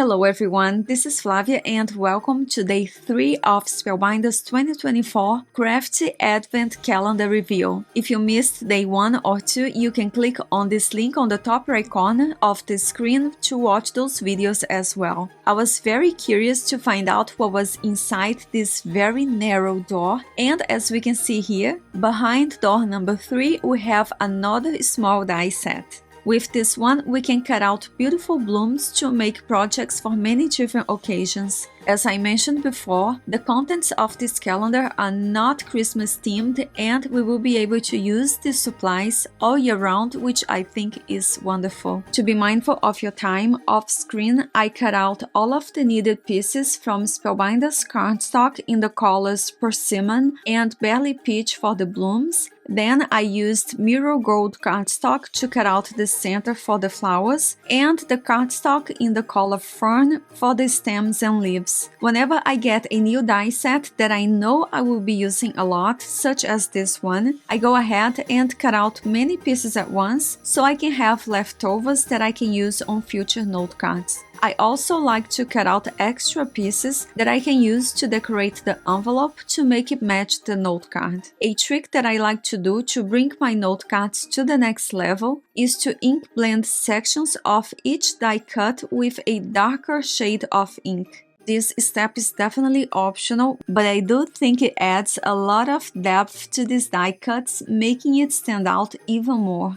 Hello everyone, this is Flavia and welcome to day 3 of Spellbinders 2024 Crafty Advent Calendar Review. If you missed day 1 or 2, you can click on this link on the top right corner of the screen to watch those videos as well. I was very curious to find out what was inside this very narrow door, and as we can see here, behind door number 3 we have another small die set. With this one, we can cut out beautiful blooms to make projects for many different occasions. As I mentioned before, the contents of this calendar are not Christmas themed and we will be able to use these supplies all year round, which I think is wonderful. To be mindful of your time off screen, I cut out all of the needed pieces from Spellbinders cardstock in the colors Persimmon and Barley Peach for the blooms. Then I used Mirror Gold cardstock to cut out the center for the flowers and the cardstock in the color Fern for the stems and leaves. Whenever I get a new die set that I know I will be using a lot, such as this one, I go ahead and cut out many pieces at once so I can have leftovers that I can use on future note cards. I also like to cut out extra pieces that I can use to decorate the envelope to make it match the note card. A trick that I like to do to bring my note cards to the next level is to ink blend sections of each die cut with a darker shade of ink. This step is definitely optional, but I do think it adds a lot of depth to these die cuts, making it stand out even more.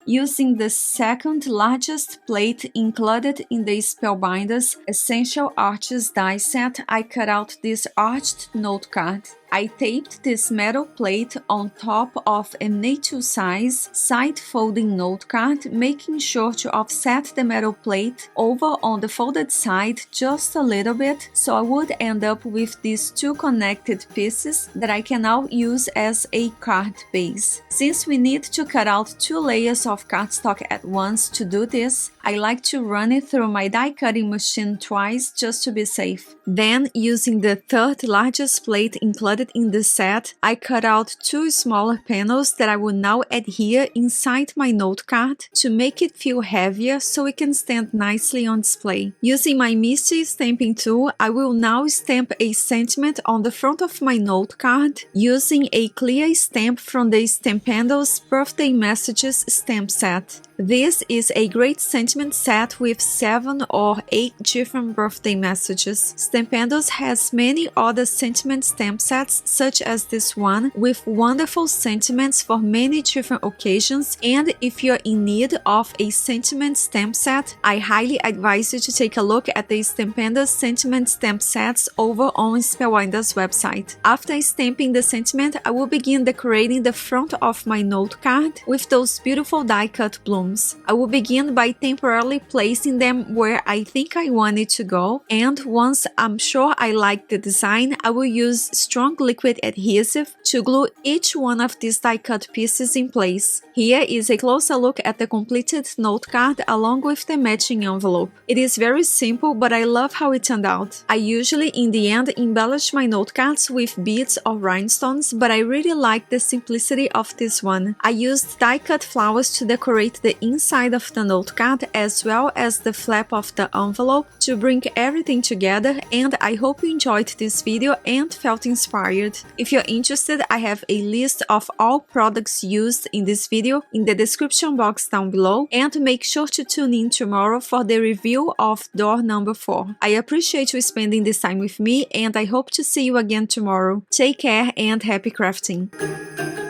Using the second largest plate included in the Spellbinders Essential Arches die set, I cut out this arched note card. I taped this metal plate on top of an A2 size side-folding note card, making sure to offset the metal plate over on the folded side just a little bit, so I would end up with these two connected pieces that I can now use as a card base. Since we need to cut out 2 layers of cardstock at once to do this, I like to run it through my die cutting machine twice just to be safe. Then, using the third largest plate included in the set, I cut out 2 smaller panels that I will now adhere inside my note card to make it feel heavier so it can stand nicely on display. Using my Misty stamping tool, I will now stamp a sentiment on the front of my note card using a clear stamp from the Stampendo's Birthday Messages stamp set. This is a great sentiment set with 7 or 8 different birthday messages. Stampendo's has many other sentiment stamp sets such as this one with wonderful sentiments for many different occasions, and if you're in need of a sentiment stamp set, I highly advise you to take a look at the Stampendo's sentiment stamp sets over on Spellbinder's website. After stamping the sentiment, I will begin decorating the front of my note card with those beautiful die cut blooms. I will begin by temporarily placing them where I think I want it to go, and once I'm sure I like the design, I will use strong liquid adhesive to glue each one of these die cut pieces in place. Here is a closer look at the completed note card along with the matching envelope. It is very simple, but I love how it turned out. I usually in the end embellish my note cards with beads or rhinestones, but I really like the simplicity of this one. I used die cut flowers to decorate the inside of the note card as well as the flap of the envelope to bring everything together, and I hope you enjoyed this video and felt inspired. If you're interested, I have a list of all products used in this video in the description box down below, and make sure to tune in tomorrow for the review of door number 4. I appreciate you spending this time with me, and I hope to see you again tomorrow. Take care and happy crafting!